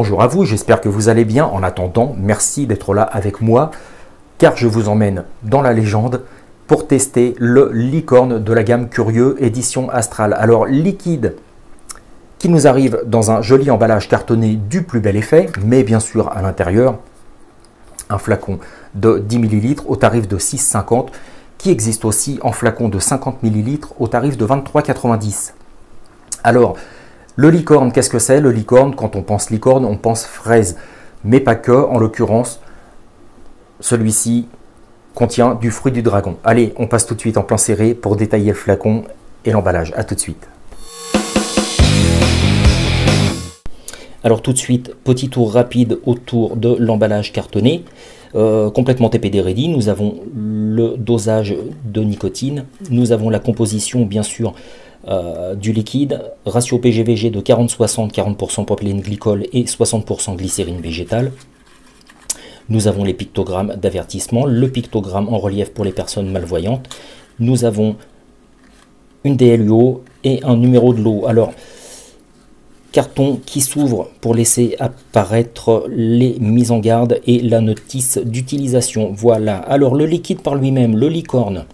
bonjour à vous, j'espère que vous allez bien. En attendant, merci d'être là avec moi, car je vous emmène dans la légende pour tester le licorne de la gamme Curieux édition Astral. Alors, liquide qui nous arrive dans un joli emballage cartonné du plus bel effet, mais bien sûr à l'intérieur, un flacon de 10 ml au tarif de 6,50 €, qui existe aussi en flacon de 50 ml au tarif de 23,90 €. Alors, le licorne, qu'est-ce que c'est? Le licorne, quand on pense licorne, on pense fraise, mais pas que. En l'occurrence, celui-ci contient du fruit du dragon. Allez, on passe tout de suite en plan serré pour détailler le flacon et l'emballage. A tout de suite. Alors tout de suite, petit tour rapide autour de l'emballage cartonné. Complètement TPD ready, nous avons le dosage de nicotine, nous avons la composition bien sûr du liquide, ratio PGVG de 40-60, 40% propylène glycol et 60% glycérine végétale. Nous avons les pictogrammes d'avertissement, le pictogramme en relief pour les personnes malvoyantes. Nous avons une DLUO et un numéro de lot. Alors, carton qui s'ouvre pour laisser apparaître les mises en garde et la notice d'utilisation. Voilà. Alors, le liquide par lui-même, le licorne,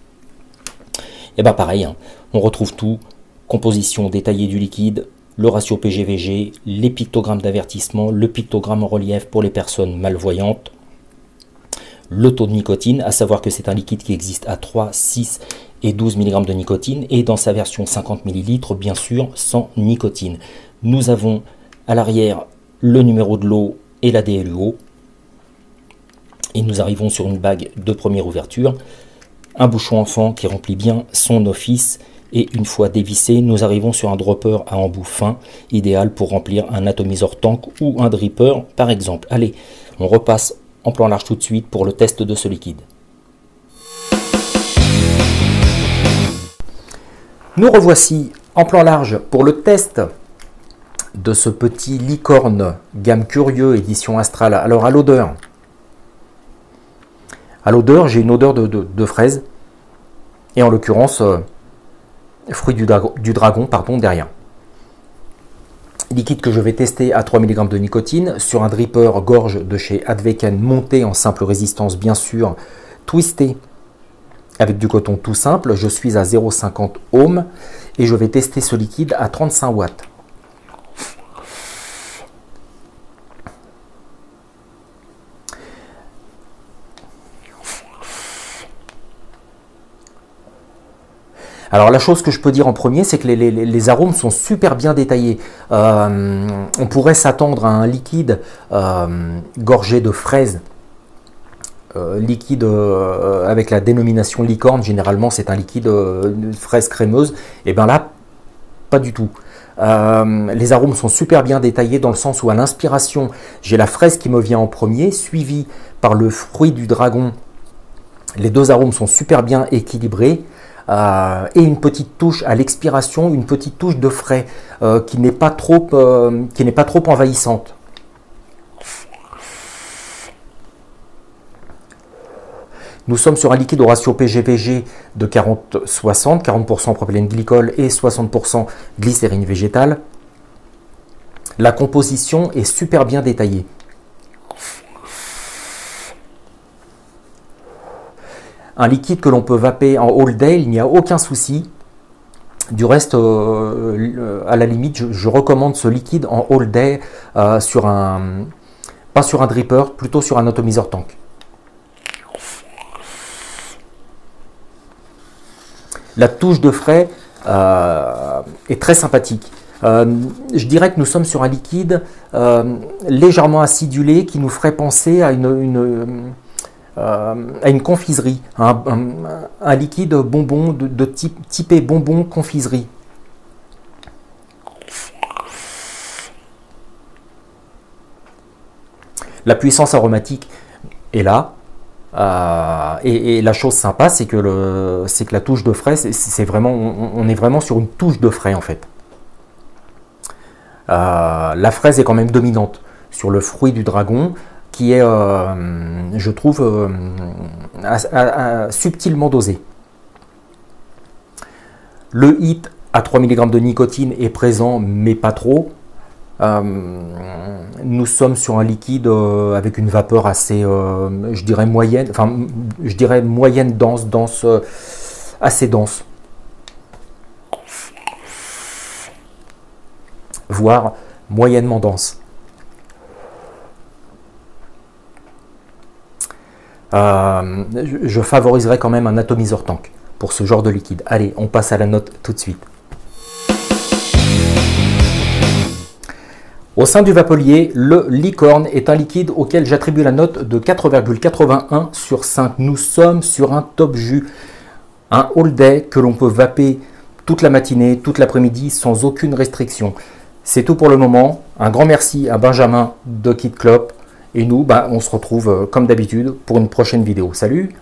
et bien pareil, hein, on retrouve tout. Composition détaillée du liquide, le ratio PGVG, les pictogrammes d'avertissement, le pictogramme en relief pour les personnes malvoyantes, le taux de nicotine, à savoir que c'est un liquide qui existe à 3, 6 et 12 mg de nicotine, et dans sa version 50 ml, bien sûr, sans nicotine. Nous avons à l'arrière le numéro de lot et la DLUO, et nous arrivons sur une bague de première ouverture, un bouchon enfant qui remplit bien son office. Et une fois dévissé, nous arrivons sur un dropper à embout fin, idéal pour remplir un atomiseur tank ou un dripper par exemple. Allez, on repasse en plan large tout de suite pour le test de ce liquide. Nous revoici en plan large pour le test de ce petit licorne gamme Curieux édition Astral. Alors à l'odeur, j'ai une odeur de fraise, et en l'occurrence fruit du dragon, pardon, derrière. Liquide que je vais tester à 3 mg de nicotine sur un dripper gorge de chez Adveken, monté en simple résistance bien sûr, twisté avec du coton tout simple. Je suis à 0,50 ohms et je vais tester ce liquide à 35 watts. Alors la chose que je peux dire en premier, c'est que les arômes sont super bien détaillés. On pourrait s'attendre à un liquide gorgé de fraises, liquide avec la dénomination licorne. Généralement c'est un liquide de fraise crémeuse. Et bien là, pas du tout. Les arômes sont super bien détaillés dans le sens où à l'inspiration, j'ai la fraise qui me vient en premier, suivi par le fruit du dragon. Les deux arômes sont super bien équilibrés. Et une petite touche à l'expiration, une petite touche de frais qui n'est pas trop envahissante. Nous sommes sur un liquide au ratio PGVG de 40-60, 40% propylène glycol et 60% glycérine végétale. La composition est super bien détaillée. Un liquide que l'on peut vaper en all day, il n'y a aucun souci. Du reste, à la limite, je recommande ce liquide en all day pas sur un dripper, plutôt sur un atomiseur tank. La touche de frais est très sympathique. Je dirais que nous sommes sur un liquide légèrement acidulé qui nous ferait penser à une confiserie, un liquide bonbon de typé bonbon confiserie. La puissance aromatique est là, et la chose sympa, c'est que la touche de frais, on est vraiment sur une touche de frais en fait. La fraise est quand même dominante sur le fruit du dragon, qui est, je trouve, subtilement dosé. Le hit à 3 mg de nicotine est présent, mais pas trop. Nous sommes sur un liquide avec une vapeur assez, je dirais moyenne, enfin, je dirais moyenne dense, assez dense, voire moyennement dense. Je favoriserais quand même un atomiseur tank pour ce genre de liquide. Allez, on passe à la note tout de suite. Au sein du Vapolier, le licorne est un liquide auquel j'attribue la note de 4,81 sur 5. Nous sommes sur un top jus, un all day que l'on peut vaper toute la matinée, toute l'après-midi sans aucune restriction. C'est tout pour le moment. Un grand merci à Benjamin de Kid Clop. Et nous, on se retrouve comme d'habitude pour une prochaine vidéo. Salut!